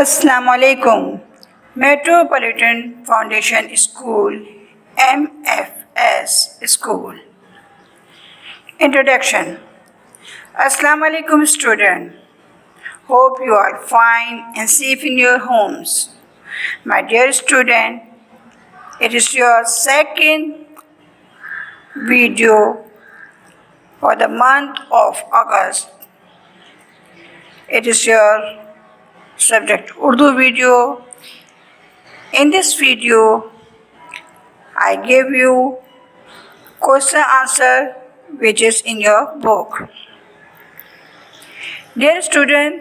السلام علیکم. Metropolitan foundation school MFS school. Introduction. Assalamu alaikum student. Hope you are fine and safe in your homes. My dear student, it is your second video for the month of August. It is your subject Urdu video. In this video, I give you question answer which is in your book. Dear student,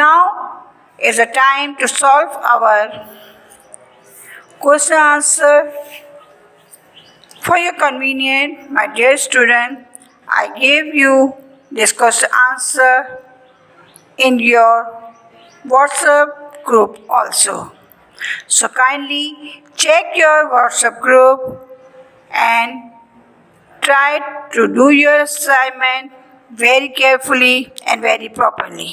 Now is the time to solve our question answer. For your convenience, my dear student, I gave you this question answer in your WhatsApp group also. So kindly check your WhatsApp group and try to do your assignment very carefully and very properly.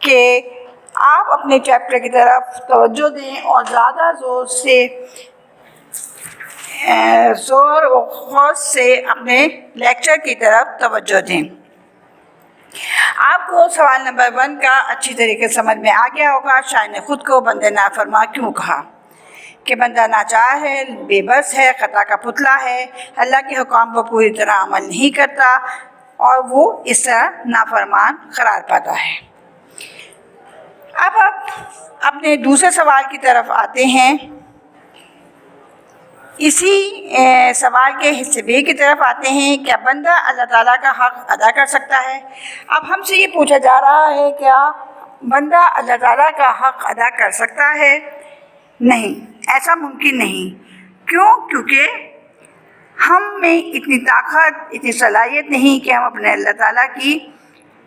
کہ آپ اپنے chapter کی طرف توجہ دیں اور زیادہ زور و خروش سے اپنے لیکچر کی طرف توجہ دیں۔ آپ کو سوال نمبر 1 کا اچھی طریقے سے سمجھ میں آ گیا ہوگا، شاعر نے خود کو بندہ نافرما کیوں کہا، کہ بندہ ناچار ہے، بے بس ہے، خطا کا پتلا ہے، اللہ کے حکام پر پوری طرح عمل نہیں کرتا اور وہ اس طرح نافرمان قرار پاتا ہے۔ اب آپ اپنے دوسرے سوال کی طرف آتے ہیں، اسی سوال کے حصے B کی طرف آتے ہیں، کیا بندہ اللہ تعالیٰ کا حق ادا کر سکتا ہے؟ اب ہم سے یہ پوچھا جا رہا ہے، کیا بندہ اللہ تعالیٰ کا حق ادا کر سکتا ہے؟ نہیں، ایسا ممکن نہیں۔ کیوں؟ کیونکہ ہم میں اتنی طاقت، اتنی صلاحیت نہیں کہ ہم اپنے اللہ تعالیٰ کی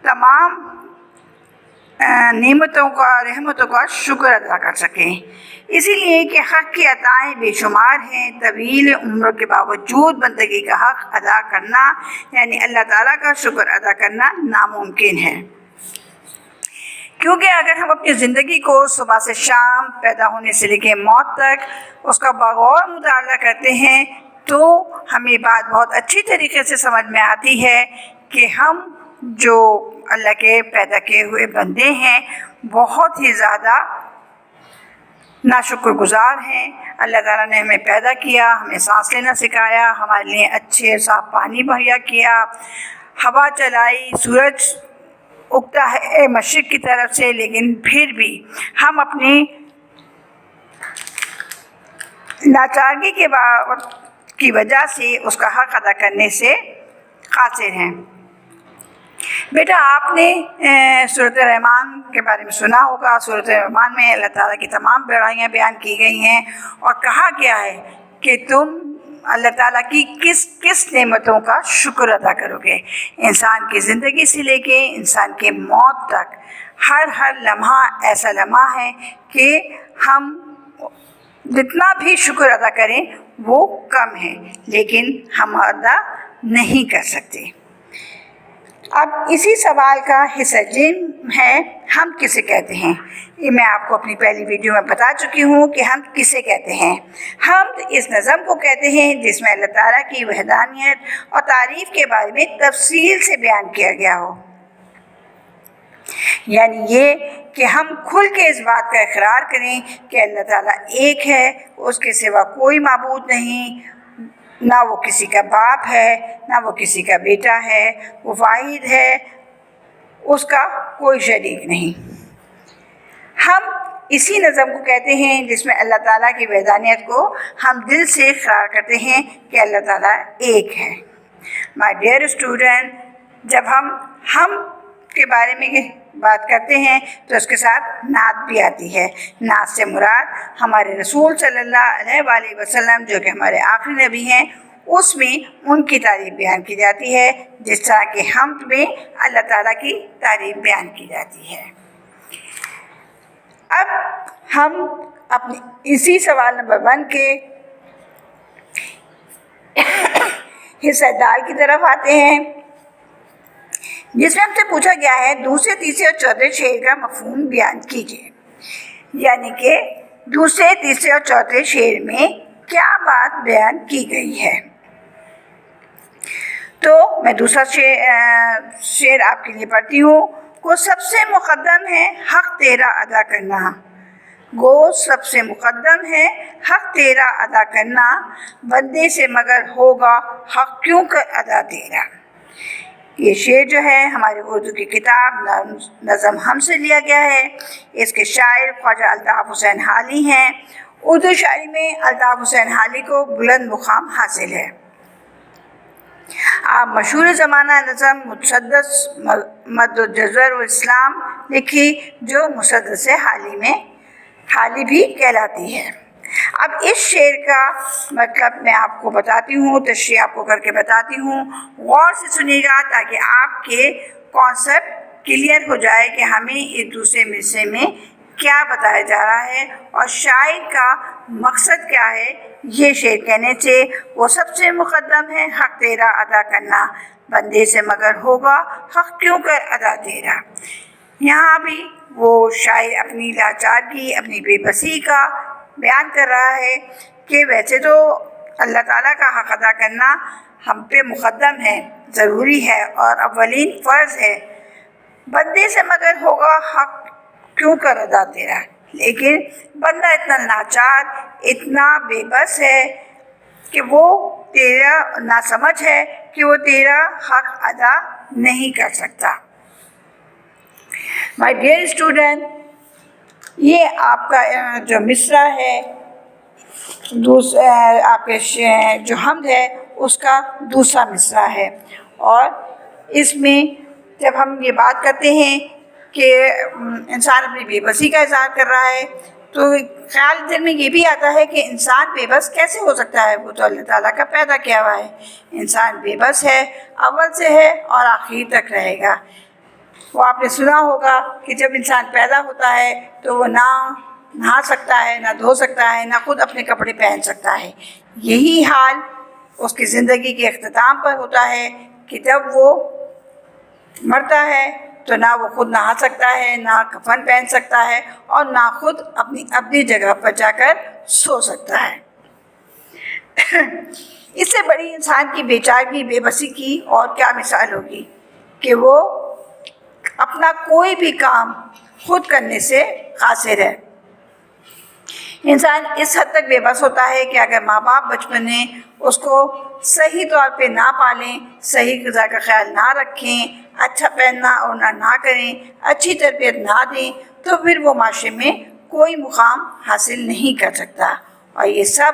تمام نعمتوں کا، رحمتوں کا شکر ادا کر سکیں، اسی لیے کہ حق کی عطائیں بے شمار ہیں۔ طویل عمر کے باوجود بندگی کا حق ادا کرنا یعنی اللہ تعالیٰ کا شکر ادا کرنا ناممکن ہے، کیونکہ اگر ہم اپنی زندگی کو صبح سے شام، پیدا ہونے سے لے کے موت تک اس کا بغور مطالعہ کرتے ہیں تو ہمیں بات بہت اچھی طریقے سے سمجھ میں آتی ہے کہ ہم جو اللہ کے پیدا کیے ہوئے بندے ہیں بہت ہی زیادہ ناشکر گزار ہیں۔ اللہ تعالیٰ نے ہمیں پیدا کیا، ہمیں سانس لینا سکھایا، ہمارے لیے اچھے صاف پانی مہیا کیا، ہوا چلائی، سورج اگتا ہے مشرق کی طرف سے، لیکن پھر بھی ہم اپنی لاچارگی کی وجہ سے اس کا حق ادا کرنے سے قاصر ہیں۔ بیٹا آپ نے سورۃ الرحمن کے بارے میں سنا ہوگا۔ سورۃ الرحمن میں اللہ تعالیٰ کی تمام بڑائیاں بیان کی گئی ہیں اور کہا گیا ہے کہ تم اللہ تعالیٰ کی کس کس نعمتوں کا شکر ادا کرو گے۔ انسان کی زندگی سے لے کے انسان کے موت تک ہر لمحہ ایسا لمحہ ہے کہ ہم جتنا بھی شکر ادا کریں وہ کم ہے، لیکن ہم ادا نہیں کر سکتے۔ اب اسی سوال کا حصہ جن ہے، ہم کسے کہتے ہیں؟ یہ میں آپ کو اپنی پہلی ویڈیو میں بتا چکی ہوں کہ ہم کسے کہتے ہیں۔ ہم اس نظم کو کہتے ہیں جس میں اللہ تعالیٰ کی وحدانیت اور تعریف کے بارے میں تفصیل سے بیان کیا گیا ہو، یعنی یہ کہ ہم کھل کے اس بات کا اقرار کریں کہ اللہ تعالیٰ ایک ہے، اس کے سوا کوئی معبود نہیں، نہ وہ کسی کا باپ ہے، نہ وہ کسی کا بیٹا ہے، وہ واحد ہے، اس کا کوئی شریک نہیں۔ ہم اسی نظم کو کہتے ہیں جس میں اللہ تعالیٰ کی وحدانیت کو ہم دل سے اقرار کرتے ہیں کہ اللہ تعالیٰ ایک ہے۔ مائی ڈیئر اسٹوڈنٹ، جب ہم کے بارے میں بات کرتے ہیں تو اس کے ساتھ نعت بھی آتی ہے۔ نعت سے مراد ہمارے رسول صلی اللہ علیہ وآلہ وسلم جو کہ ہمارے آخری نبی ہیں، اس میں ان کی تعریف بیان کی جاتی ہے، جس طرح کہ حمد میں اللہ تعالیٰ کی تعریف بیان کی جاتی ہے۔ اب ہم اپنی اسی سوال نمبر 1 کے حصہ دال کی طرف آتے ہیں، جس میں ہم سے پوچھا گیا ہے دوسرے، تیسرے اور چوتھے شعر کا مفہوم بیان کیجیے، یعنی کہ دوسرے، تیسرے اور چوتھے شعر میں کیا بات بیان کی گئی ہے۔ تو میں دوسرا شعر آپ کے لیے پڑھتی ہوں۔ کو سب سے مقدم ہے حق تیرا ادا کرنا، گو سب سے مقدم ہے حق تیرا ادا کرنا، بندے سے مگر ہوگا حق کیوں کر ادا تیرا۔ یہ شعر جو ہے ہماری اردو کی کتاب نظم ہم سے لیا گیا ہے۔ اس کے شاعر خواجہ الطاف حسین حالی ہیں۔ اردو شاعری میں الطاف حسین حالی کو بلند مقام حاصل ہے۔ آپ مشہور زمانہ نظم مسدس مد و جزر و اسلام لکھی جو مسدس حالی بھی کہلاتی ہے۔ اب اس شعر کا مطلب میں آپ کو بتاتی ہوں، تشریح آپ کو کر کے بتاتی ہوں، غور سے سنیے گا تاکہ آپ کے کانسیپٹ کلیئر ہو جائے کہ ہمیں ایک دوسرے مصرے میں کیا بتایا جا رہا ہے اور شاعر کا مقصد کیا ہے یہ شعر کہنے سے۔ وہ سب سے مقدم ہے حق تیرا ادا کرنا، بندے سے مگر ہوگا حق کیوں کر ادا تیرا۔ یہاں بھی وہ شاعر اپنی لاچارگی، اپنی بے بسی کا بیان کر رہا ہے کہ ویسے تو اللہ تعالیٰ کا حق ادا کرنا ہم پہ مقدم ہے، ضروری ہے اور اولین فرض ہے، بندے سے مگر ہوگا حق کیوں کر ادا تیرا، لیکن بندہ اتنا لاچار، اتنا بے بس ہے کہ وہ تیرا ناسمجھ ہے کہ وہ تیرا حق ادا نہیں کر سکتا۔ مائی ڈیئر اسٹوڈنٹ، یہ آپ کا جو مصرع ہے، آپ کے جو حمد ہے اس کا دوسرا مصرع ہے، اور اس میں جب ہم یہ بات کرتے ہیں کہ انسان اپنی بے بسی کا اظہار کر رہا ہے تو خیال دل میں یہ بھی آتا ہے کہ انسان بے بس کیسے ہو سکتا ہے، وہ تو اللہ تعالیٰ کا پیدا کیا ہوا ہے۔ انسان بے بس ہے، اول سے ہے اور آخر تک رہے گا۔ وہ آپ نے سنا ہوگا کہ جب انسان پیدا ہوتا ہے تو وہ نہ نہا سکتا ہے، نہ دھو سکتا ہے، نہ خود اپنے کپڑے پہن سکتا ہے۔ یہی حال اس کی زندگی کے اختتام پر ہوتا ہے کہ جب وہ مرتا ہے تو نہ وہ خود نہا سکتا ہے، نہ کفن پہن سکتا ہے، اور نہ خود اپنی جگہ پر جا کر سو سکتا ہے۔ اس سے بڑی انسان کی بے چارگی، بے بسی کی اور کیا مثال ہوگی کہ وہ اپنا کوئی بھی کام خود کرنے سے قاصر ہے۔ انسان اس حد تک بے بس ہوتا ہے کہ اگر ماں باپ بچپن میں اس کو صحیح طور پہ نہ پالیں، صحیح غذا کا خیال نہ رکھیں، اچھا پہننا اوڑھنا نہ کریں، اچھی تربیت نہ دیں، تو پھر وہ معاشرے میں کوئی مقام حاصل نہیں کر سکتا۔ اور یہ سب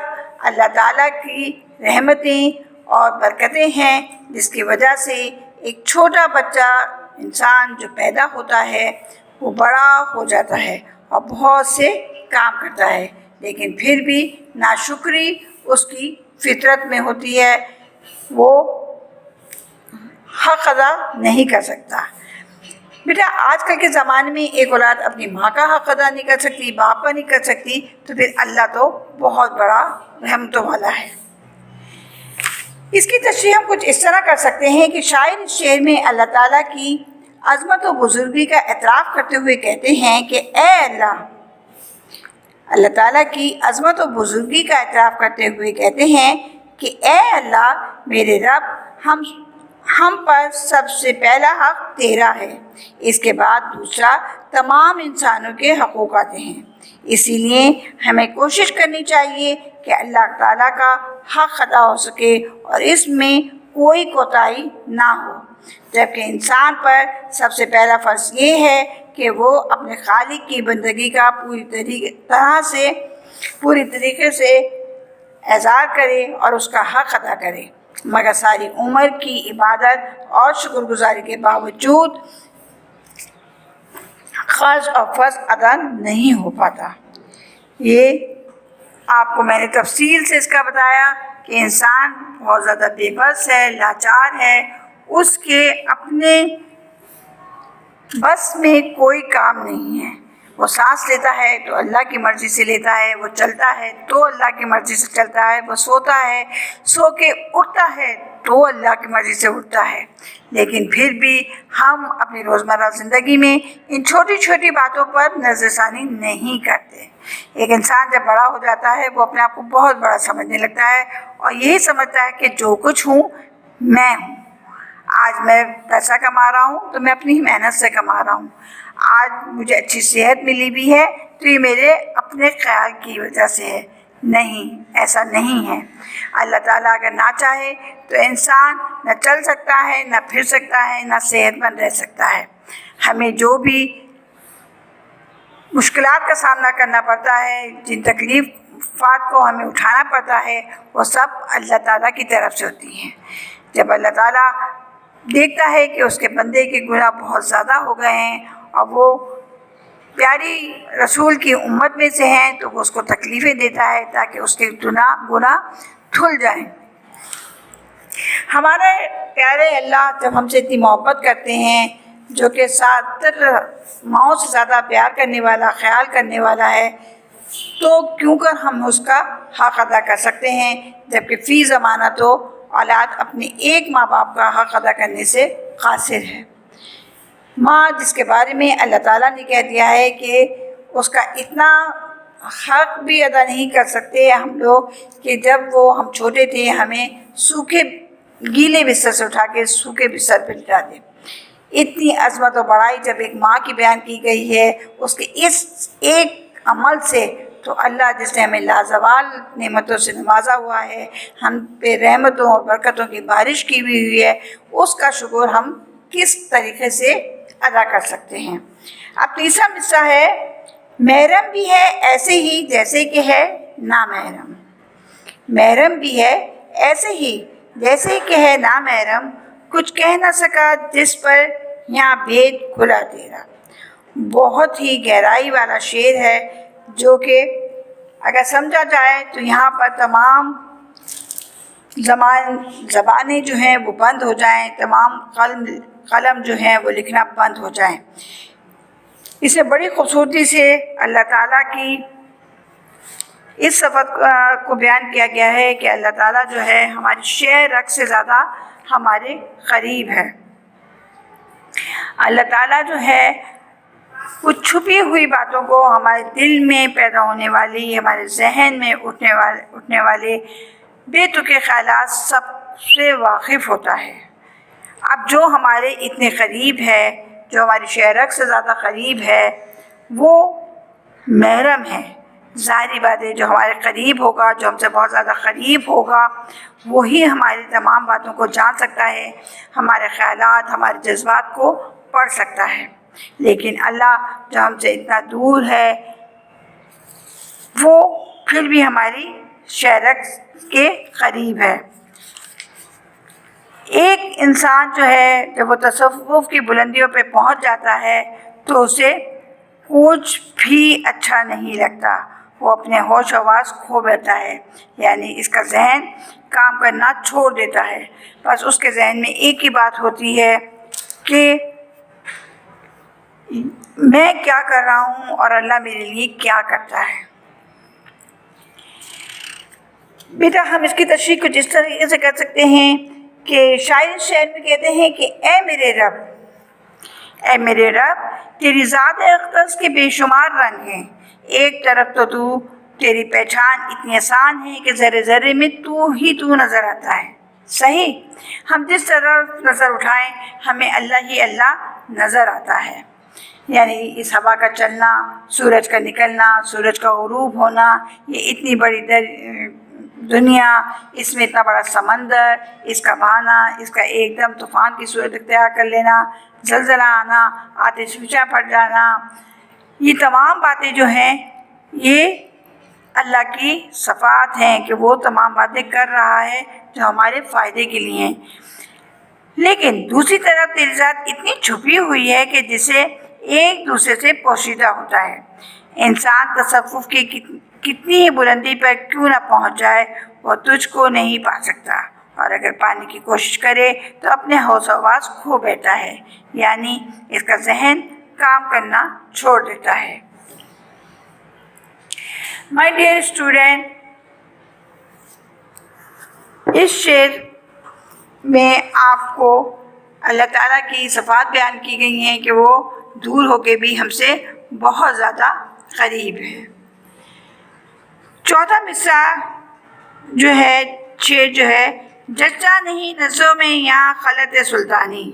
اللہ تعالیٰ کی رحمتیں اور برکتیں ہیں، جس کی وجہ سے ایک چھوٹا بچہ انسان جو پیدا ہوتا ہے وہ بڑا ہو جاتا ہے اور بہت سے کام کرتا ہے، لیکن پھر بھی ناشکری اس کی فطرت میں ہوتی ہے، وہ حق ادا نہیں کر سکتا۔ بیٹا آج کل کے زمانے میں ایک اولاد اپنی ماں کا حق ادا نہیں کر سکتی، باپ کا نہیں کر سکتی، تو پھر اللہ تو بہت بڑا رحمتوں والا ہے۔ اس کی تشریح ہم کچھ اس طرح کر سکتے ہیں کہ شاعر اس شعر میں اللہ تعالیٰ کی عظمت و بزرگی کا اعتراف کرتے ہوئے کہتے ہیں کہ اے اللہ تعالیٰ کی عظمت و بزرگی کا اعتراف کرتے ہوئے کہتے ہیں کہ اے اللہ میرے رب، ہم پر سب سے پہلا حق تیرا ہے، اس کے بعد دوسرا تمام انسانوں کے حقوق آتے ہیں، اسی لیے ہمیں کوشش کرنی چاہیے کہ اللہ تعالیٰ کا حق ادا ہو سکے اور اس میں کوئی کوتاہی نہ ہو، جبکہ انسان پر سب سے پہلا فرض یہ ہے کہ وہ اپنے خالق کی بندگی کا پوری طریقے سے اظہار کرے اور اس کا حق ادا کرے، مگر ساری عمر کی عبادت اور شکر گزاری کے باوجود قرض اور فرض ادا نہیں ہو پاتا۔ یہ آپ کو میں نے تفصیل سے اس کا بتایا کہ انسان بہت زیادہ بے بس ہے، لاچار ہے، اس کے اپنے بس میں کوئی کام نہیں ہے۔ وہ سانس لیتا ہے تو اللہ کی مرضی سے لیتا ہے، وہ چلتا ہے تو اللہ کی مرضی سے چلتا ہے، وہ سوتا ہے، سو کے اٹھتا ہے تو اللہ کی مرضی سے اٹھتا ہے، لیکن پھر بھی ہم اپنی روزمرہ زندگی میں ان چھوٹی چھوٹی باتوں پر نظر ثانی نہیں کرتے۔ ایک انسان جب بڑا ہو جاتا ہے وہ اپنے آپ کو بہت بڑا سمجھنے لگتا ہے اور یہی سمجھتا ہے کہ جو کچھ ہوں میں ہوں۔ آج میں پیسہ کما رہا ہوں تو میں اپنی محنت سے کما رہا ہوں، آج مجھے اچھی صحت ملی بھی ہے تو یہ میرے اپنے خیال کی وجہ سے ہے۔ نہیں، ایسا نہیں ہے۔ اللہ تعالیٰ اگر نہ چاہے تو انسان نہ چل سکتا ہے، نہ پھر سکتا ہے، نہ صحت مند رہ سکتا ہے۔ ہمیں جو بھی مشکلات کا سامنا کرنا پڑتا ہے، جن تکلیفات کو ہمیں اٹھانا پڑتا ہے، وہ سب اللہ تعالیٰ کی طرف سے ہوتی ہیں۔ جب اللہ تعالیٰ دیکھتا ہے کہ اس کے بندے کے گناہ بہت زیادہ ہو گئے ہیں اور وہ پیاری رسول کی امت میں سے ہیں، تو وہ اس کو تکلیفیں دیتا ہے تاکہ اس کے گناہ دھل جائیں۔ ہمارے پیارے اللہ جب ہم سے اتنی محبت کرتے ہیں، جو کہ 70 ماؤں سے زیادہ پیار کرنے والا، خیال کرنے والا ہے، تو کیوں کر ہم اس کا حق ادا کر سکتے ہیں، جبکہ فی زمانہ تو اولاد اپنے ایک ماں باپ کا حق ادا کرنے سے قاصر ہے۔ ماں جس کے بارے میں اللہ تعالیٰ نے کہہ دیا ہے کہ اس کا اتنا حق بھی ادا نہیں کر سکتے ہم لوگ کہ جب وہ ہم چھوٹے تھے ہمیں سوکھے گیلے بستر سے اٹھا کے سوکھے بستر پہ لٹا دے. اتنی عظمت و بڑائی جب ایک ماں کی بیان کی گئی ہے اس کے اس ایک عمل سے، تو اللہ جس نے ہمیں لازوال نعمتوں سے نوازا ہوا ہے، ہم پہ رحمتوں اور برکتوں کی بارش کی ہوئی ہے، اس کا شکر ہم کس طریقے سے ادا کر سکتے ہیں. اب تیسرا مصرع ہے، محرم بھی ہے ایسے ہی جیسے کہ ہے نامحرم. محرم بھی ہے ایسے ہی جیسے کہ ہے نامحرم، کچھ کہہ نہ سکا جس پر یہاں بھید کھلا تیرا. بہت ہی گہرائی والا شعر ہے جو کہ اگر سمجھا جائے تو یہاں پر تمام زبانیں جو ہیں وہ بند ہو جائیں، تمام قلم جو ہیں وہ لکھنا بند ہو جائیں. اسے بڑی خوبصورتی سے اللہ تعالیٰ کی اس صفت کو بیان کیا گیا ہے کہ اللہ تعالیٰ جو ہے ہماری شے رگ سے زیادہ ہمارے قریب ہے. اللہ تعالیٰ جو ہے کچھ چھپی ہوئی باتوں کو ہمارے دل میں پیدا ہونے والی، ہمارے ذہن میں اٹھنے والے بے تکے خیالات سب سے واقف ہوتا ہے. اب جو ہمارے اتنے قریب ہے، جو ہماری شے رگ سے زیادہ قریب ہے، وہ محرم ہے. ظاہری بات ہے جو ہمارے قریب ہوگا، جو ہم سے بہت زیادہ قریب ہوگا، وہی ہماری تمام باتوں کو جان سکتا ہے، ہمارے خیالات، ہمارے جذبات کو پڑھ سکتا ہے. لیکن اللہ جو ہم سے اتنا دور ہے وہ پھر بھی ہماری شے رگ کے قریب ہے. ایک انسان جو ہے جب وہ تصوف کی بلندیوں پہ پہنچ جاتا ہے تو اسے کچھ بھی اچھا نہیں لگتا، وہ اپنے ہوش و حواس کھو بیٹھتا ہے، یعنی اس کا ذہن کام کرنا چھوڑ دیتا ہے. بس اس کے ذہن میں ایک ہی بات ہوتی ہے کہ میں کیا کر رہا ہوں اور اللہ میرے لیے کیا کرتا ہے. بیٹا ہم اس کی تشریح کچھ اس طریقے سے کر سکتے ہیں کہ شاعر شعر میں کہتے ہیں کہ اے میرے رب تیری ذات اقدس کے بے شمار رنگ ہیں. ایک طرف تو تیری پہچان اتنی آسان ہے کہ ذرے ذرے میں تو نظر آتا ہے. صحیح، ہم جس طرف نظر اٹھائیں ہمیں اللہ ہی اللہ نظر آتا ہے. یعنی اس ہوا کا چلنا، سورج کا نکلنا، سورج کا غروب ہونا، یہ اتنی بڑی دنیا، اس میں اتنا بڑا سمندر، اس کا بہانا، اس کا ایک دم طوفان کی صورت اختیار کر لینا، زلزلہ آنا، آتش فشاں پھٹ جانا، یہ تمام باتیں جو ہیں یہ اللہ کی صفات ہیں کہ وہ تمام باتیں کر رہا ہے جو ہمارے فائدے کے لیے ہیں. لیکن دوسری طرف تیری ذات اتنی چھپی ہوئی ہے کہ جسے ایک دوسرے سے پوشیدہ ہوتا ہے. انسان تصوف کی کتنی ہی بلندی پر کیوں نہ پہنچ جائے وہ تجھ کو نہیں پا سکتا، اور اگر پانے کی کوشش کرے تو اپنے ہوش و حواس کھو بیٹھتا ہے، یعنی اس کا ذہن کام کرنا چھوڑ دیتا ہے. مائی ڈیئر اسٹوڈنٹ، اس شعر میں آپ کو اللہ تعالیٰ کی صفات بیان کی گئی ہیں کہ وہ دور ہو کے بھی ہم سے بہت زیادہ قریب ہے. چوتھا مصرع جو ہے، شعر جو ہے، جچا نہیں نظروں میں یہاں خلط سلطانی،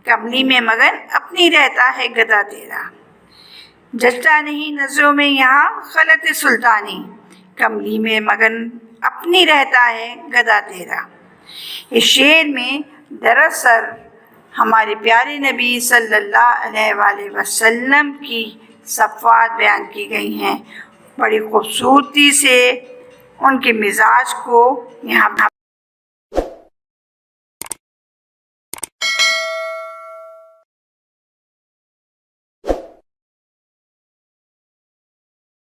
کملی میں مگن اپنی رہتا ہے گدا تیرا. جچا نہیں نظروں میں یہاں خلط سلطانی، کملی میں مگن اپنی رہتا ہے گدا تیرا. اس شعر میں دراصل ہمارے پیارے نبی صلی اللہ علیہ وآلہ وسلم کی صفات بیان کی گئی ہیں. بڑی خوبصورتی سے ان کے مزاج کو یہاں